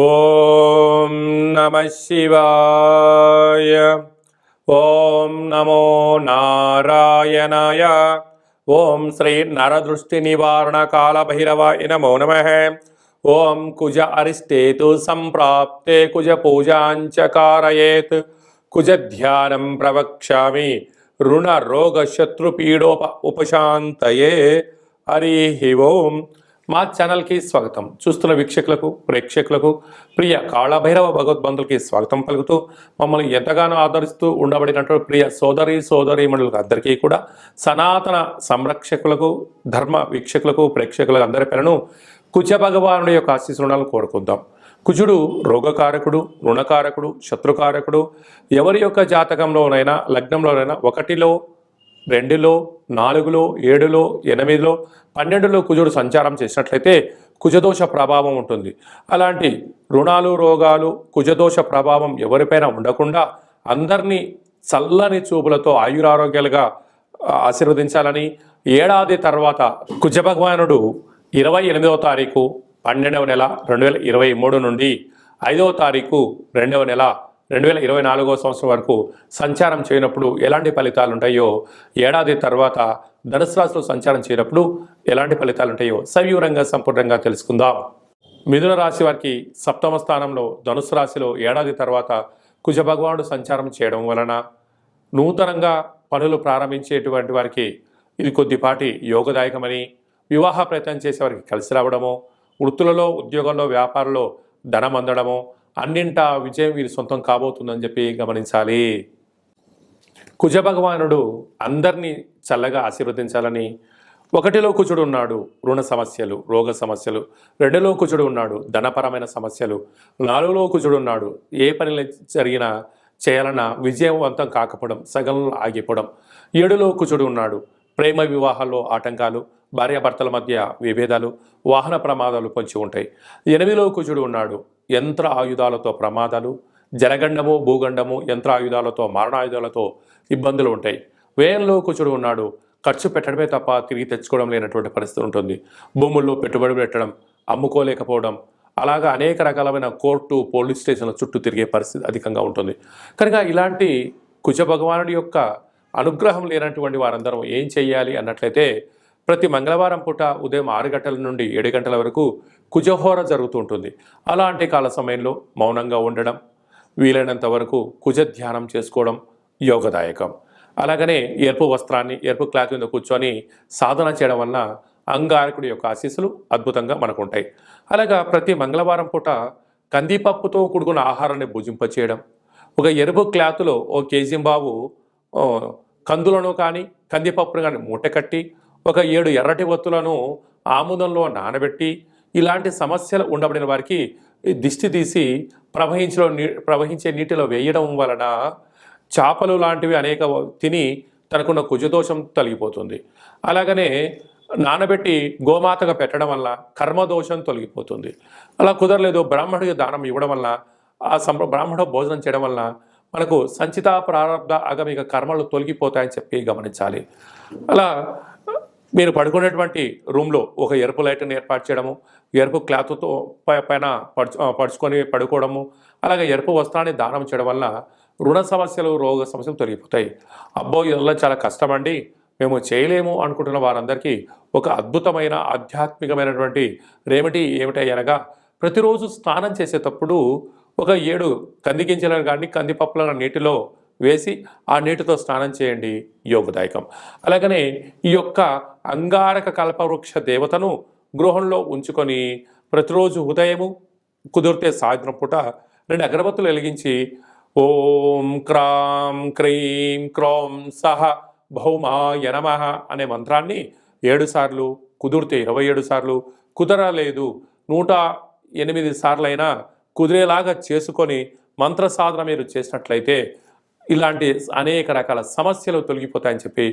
ఓం నమః శివాయ. ఓం నమో నారాయణాయ. ఓం శ్రీ నరదృష్టి నివారణ కాల భైరవాయ నమో నమః. ఓం కుజ అరిష్టేతు సంప్రాప్తే కుజ పూజాంచ కారయేత్. కుజ ధ్యానం ప్రవక్ష్యామి రుణ రోగ శత్రుపీడోప ఉపశాంతయే. హరి ఓం. మా ఛానల్కి స్వాగతం. చూస్తున్న వీక్షకులకు ప్రేక్షకులకు ప్రియ కాళభైరవ భగవద్బంధులకి స్వాగతం పలుకుతూ మమ్మల్ని ఎంతగానో ఆదరిస్తూ ఉండబడినటువంటి ప్రియ సోదరీమణులకు అందరికీ కూడా సనాతన సంరక్షకులకు ధర్మ వీక్షకులకు ప్రేక్షకులకు అందరి పేరును కుజ భగవానుడి యొక్క ఆశీస్సులను కోరుకుందాం. కుజుడు రోగకారకుడు, రుణకారకుడు, శత్రుకారకుడు. ఎవరి యొక్క జాతకంలోనైనా లగ్నంలోనైనా 1లో 2లో 4లో 7లో 8లో 12లో కుజుడు సంచారం చేసినట్లయితే కుజదోష ప్రభావం ఉంటుంది. అలాంటి రుణాలు రోగాలు కుజదోష ప్రభావం ఎవరిపైన ఉండకుండా అందరినీ చల్లని చూపులతో ఆయురారోగ్యాలుగా ఆశీర్వదించాలని ఏడాది తర్వాత కుజ భగవానుడు 28వ తారీఖు 12వ నెల 2023 నుండి 5వ తారీఖు 2వ నెల 2024వ సంవత్సరం వరకు సంచారం చేయనప్పుడు ఎలాంటి ఫలితాలు ఉంటాయో, ఏడాది తర్వాత ధనుసు రాశిలో సంచారం చేయనప్పుడు ఎలాంటి ఫలితాలు ఉంటాయో సవివరంగా సంపూర్ణంగా తెలుసుకుందాం. మిథున రాశి వారికి 7వ స్థానంలో ధనుసు రాశిలో ఏడాది తర్వాత కుజ భగవానుడు సంచారం చేయడం వలన నూతనంగా పనులు ప్రారంభించేటువంటి వారికి ఇది కొద్దిపాటి యోగదాయకమని, వివాహ ప్రయత్నం చేసే వారికి కలిసి రావడము, వృత్తులలో ఉద్యోగంలో వ్యాపారంలో ధనం అందడము, అన్నింటా విజయం వీరి సొంతం కాబోతుందని చెప్పి గమనించాలి. కుజ భగవానుడు అందరినీ చల్లగా ఆశీర్వదించాలని 1లో కుజుడు ఉన్నాడు రుణ సమస్యలు రోగ సమస్యలు, 2లో కుజుడు ఉన్నాడు ధనపరమైన సమస్యలు, 4లో కుజుడు ఉన్నాడు ఏ పని జరిగినా చేయాలన్నా విజయవంతం కాకపోవడం, సగంలో ఆగిపోవడం, 7లో కుజుడు ఉన్నాడు ప్రేమ వివాహాల్లో ఆటంకాలు, భార్యాభర్తల మధ్య విభేదాలు, వాహన ప్రమాదాలు పొంచి ఉంటాయి. 8లో కుజుడు ఉన్నాడు యంత్ర ఆయుధాలతో ప్రమాదాలు, జలగండము భూగండము యంత్ర ఆయుధాలతో మరణాయుధాలతో ఇబ్బందులు ఉంటాయి. వ్యయంలో కుజుడు ఉన్నాడు ఖర్చు పెట్టడమే తప్ప తిరిగి తెచ్చుకోవడం లేనటువంటి పరిస్థితి ఉంటుంది. భూముల్లో పెట్టుబడి పెట్టడం, అమ్ముకోలేకపోవడం, అలాగా అనేక రకాలమైన కోర్టు పోలీస్ స్టేషన్ల చుట్టూ తిరిగే పరిస్థితి అధికంగా ఉంటుంది. కనుక ఇలాంటి కుజ భగవానుడి యొక్క అనుగ్రహం లేనటువంటి వారందరం ఏం చేయాలి అన్నట్లయితే, ప్రతి మంగళవారం పూట ఉదయం 6 గంటల నుండి 7 గంటల వరకు కుజహోర జరుగుతూ ఉంటుంది. అలాంటి కాల సమయంలో మౌనంగా ఉండడం, వీలైనంత వరకు కుజ ధ్యానం చేసుకోవడం యోగదాయకం. అలాగనే ఎరుపు వస్త్రాన్ని ఎరుపు క్లాత్ మీద కూర్చొని సాధన చేయడం వలన అంగారకుడి యొక్క ఆశీస్సులు అద్భుతంగా మనకు ఉంటాయి. అలాగా ప్రతి మంగళవారం పూట కందిపప్పుతో కూడుకున్న ఆహారాన్ని భుజింపచేయడం, ఒక ఎరుపు క్లాతులో 1 కేజీ బావు కందులను కానీ కందిపప్పును కానీ మూట కట్టి ఒక 7 ఎర్రటి ఒత్తులను ఆముదంలో ఇలాంటి సమస్యలు ఉండబడిన వారికి దిష్టి తీసి ప్రవహించే నీటిలో వేయడం వలన చేపలు లాంటివి అనేక తిని తనకున్న కుజదోషం తొలగిపోతుంది. అలాగనే నానబెట్టి గోమాతగా పెట్టడం వల్ల కర్మదోషం తొలగిపోతుంది. అలా కుదరలేదు బ్రాహ్మణుడికి దానం ఇవ్వడం వల్ల బ్రాహ్మణ భోజనం చేయడం వల్ల మనకు సంచిత ప్రారంభ ఆగమిక కర్మలు తొలగిపోతాయని చెప్పి గమనించాలి. అలా మీరు పడుకునేటువంటి రూమ్లో ఒక ఎరుపు లైట్ని ఏర్పాటు చేయడము, ఎరుపు క్లాత్తో పైన పడుచుకొని పడుకోవడము, అలాగే ఎరుపు వస్త్రాన్ని దానం చేయడం వల్ల రుణ సమస్యలు రోగ సమస్యలు తొలగిపోతాయి. అబ్బో ఇవల్ల చాలా కష్టమండి, మేము చేయలేము అనుకుంటున్న వారందరికీ ఒక అద్భుతమైన ఆధ్యాత్మికమైనటువంటి రెమెడీ ఏమిటి అనగా, ప్రతిరోజు స్నానం చేసేటప్పుడు ఒక 7 కంది గింజలను కానీ కందిపప్పులను నీటిలో వేసి ఆ నీటితో స్నానం చేయండి, యోగదాయకం. అలాగనే ఈ యొక్క అంగారక కల్పవృక్ష దేవతను గృహంలో ఉంచుకొని ప్రతిరోజు ఉదయము కుదిరితే సాయంత్రం పూట 2 అగరబత్తులు వెలిగించి ఓం క్రాం క్రీం క్రోం సహ భౌమాయ నమః అనే మంత్రాన్ని 7 సార్లు, కుదిరితే 27 సార్లు, కుదరలేదు 108 సార్లైనా కుదిరేలాగా చేసుకొని మంత్ర సాధన మీరు చేసినట్లయితే ఇలాంటి అనేక రకాల సమస్యలు తొలగిపోతాయని చెప్పి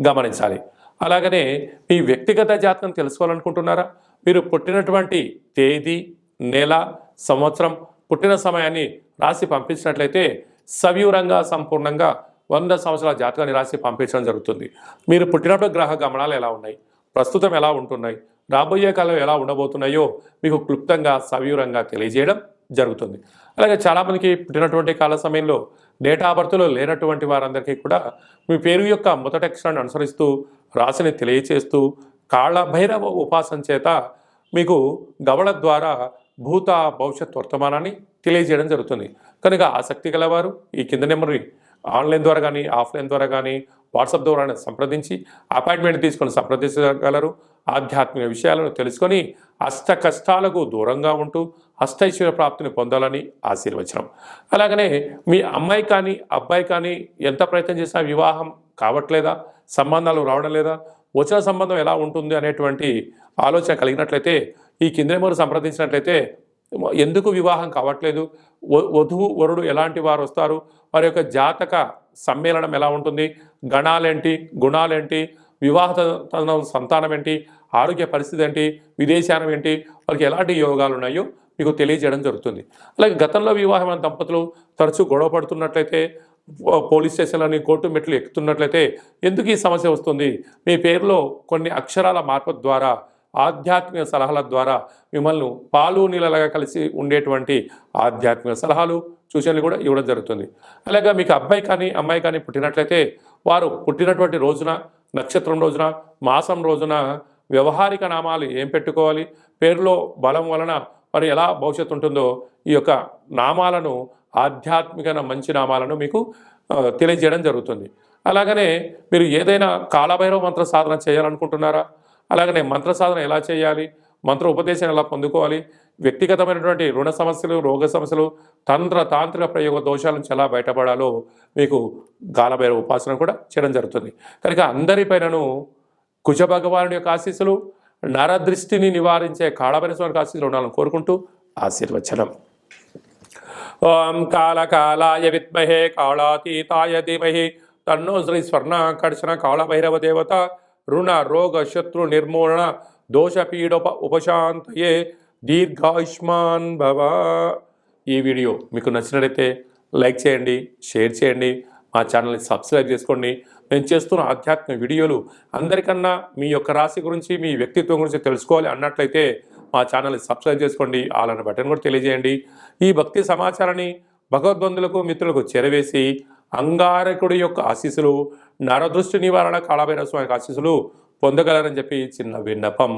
గమనించాలి. అలాగనే మీ వ్యక్తిగత జాతకం తెలుసుకోవాలనుకుంటున్నారా? మీరు పుట్టినటువంటి తేదీ, నెల, సంవత్సరం, పుట్టిన సమయాన్ని రాసి పంపించినట్లయితే సవివరంగా సంపూర్ణంగా 100 సంవత్సరాల జాతకాన్ని రాసి పంపించడం జరుగుతుంది. మీరు పుట్టినప్పుడు గ్రహ గమనాలు ఎలా ఉన్నాయి, ప్రస్తుతం ఎలా ఉంటున్నాయి, రాబోయే కాలం ఎలా ఉండబోతున్నాయో మీకు క్లుప్తంగా సవివరంగా తెలియజేయడం జరుగుతుంది. అలాగే చాలామందికి పుట్టినటువంటి కాల సమయంలో డేట్ ఆఫ్ బర్త్లో లేనటువంటి వారందరికీ కూడా మీ పేరు యొక్క మొదటి అక్షరాన్ని అనుసరిస్తూ రాశిని తెలియచేస్తూ కాళభైరవ ఉపాసన చేత మీకు గవళ ద్వారా భూత భవిష్యత్ వర్తమానాన్ని తెలియజేయడం జరుగుతుంది. కనుక ఆసక్తి గలవారు ఈ కింద నెంబర్ని ఆన్లైన్ ద్వారా కానీ ఆఫ్లైన్ ద్వారా కానీ వాట్సాప్ ద్వారా సంప్రదించి అపాయింట్మెంట్ తీసుకొని సంప్రదించగలరు. ఆధ్యాత్మిక విషయాలను తెలుసుకొని అష్ట కష్టాలకు దూరంగా ఉంటూ అష్టైశ్వర్య ప్రాప్తిని పొందాలని ఆశీర్వచనం. అలాగనే మీ అమ్మాయి కానీ అబ్బాయి కానీ ఎంత ప్రయత్నం చేసినా వివాహం కావట్లేదా, సంబంధాలు రావడం లేదా, వచన సంబంధం ఎలా ఉంటుంది అనేటువంటి ఆలోచన కలిగినట్లయితే ఈ కింద నెంబర్ సంప్రదించినట్లయితే ఎందుకు వివాహం కావట్లేదు, వధువు వరుడు ఎలాంటి వారు వస్తారు, వారి యొక్క జాతక సమ్మేళనం ఎలా ఉంటుంది, గణాలేంటి, గుణాలేంటి, వివాహ సంతానం ఏంటి, ఆరోగ్య పరిస్థితి ఏంటి, విదేశానం ఏంటి, వారికి ఎలాంటి యోగాలు ఉన్నాయో మీకు తెలియజేయడం జరుగుతుంది. అలాగే గతంలో వివాహమైన దంపతులు తరచూ గొడవ పడుతున్నట్లయితే, పోలీస్ స్టేషన్లని కోర్టు మెట్లు ఎక్కుతున్నట్లయితే ఎందుకు ఈ సమస్య వస్తుంది, మీ పేరులో కొన్ని అక్షరాల మార్పు ద్వారా ఆధ్యాత్మిక సలహాల ద్వారా మిమ్మల్ని పాలు నీళ్ళలాగా కలిసి ఉండేటువంటి ఆధ్యాత్మిక సలహాలు సూచనలు కూడా ఇవ్వడం జరుగుతుంది. అలాగే మీకు అబ్బాయి కానీ అమ్మాయి కానీ పుట్టినట్లయితే వారు పుట్టినటువంటి రోజున, నక్షత్రం రోజున, మాసం రోజున వ్యవహారిక నామాలు ఏం పెట్టుకోవాలి, పేరులో బలం వలన మరి ఎలా భవిష్యత్తు ఉంటుందో ఈ యొక్క నామాలను ఆధ్యాత్మిక మంచి నామాలను మీకు తెలియజేయడం జరుగుతుంది. అలాగనే మీరు ఏదైనా కాళభైరవ మంత్ర సాధన చేయాలనుకుంటున్నారా, అలాగనే మంత్ర సాధన ఎలా చేయాలి, మంత్ర ఉపదేశం ఎలా పొందుకోవాలి, వ్యక్తిగతమైనటువంటి రుణ సమస్యలు, రోగ సమస్యలు, తాంత్రిక ప్రయోగ దోషాల నుంచి ఎలా బయటపడాలో మీకు కాళభైరవ ఉపాసన కూడా చేయడం జరుగుతుంది. కనుక అందరిపైనను కుజ భగవానుడి యొక్క ఆశీస్సులు, నరదృష్టిని నివారించే కాళభైరవ స్వామి ఆశీస్సులు ఉండాలని కోరుకుంటూ ఆశీర్వచనం. ఓం కాళకాలాయ విద్మహే కాళాతీతాయ ధీమహి తన్నో శ్రీ స్వర్ణాకర్షణ కాళభైరవ దేవత రుణ రోగ శత్రు నిర్మూలన దోషపీడ ఉపశాంతయే దీర్ఘాయుష్మాన్ భవ. ఈ వీడియో మీకు నచ్చినట్లయితే లైక్ చేయండి, షేర్ చేయండి, మా ఛానల్ని సబ్స్క్రైబ్ చేసుకోండి. మేము చేస్తున్న ఆధ్యాత్మిక వీడియోలు అందరికన్నా మీ యొక్క రాశి గురించి, మీ వ్యక్తిత్వం గురించి తెలుసుకోవాలి అన్నట్లయితే మా ఛానల్ని సబ్స్క్రైబ్ చేసుకోండి, ఆలన్న బటన్ కూడా తెలియజేయండి. ఈ భక్తి సమాచారాన్ని భగవద్బంధులకు మిత్రులకు చేరవేసి అంగారకుడి యొక్క ఆశీస్సులు, నరదృష్టి నివారణ కాళభైరవ స్వామి ఆశీస్సులు పొందగలరని చెప్పి చిన్న విన్నపం.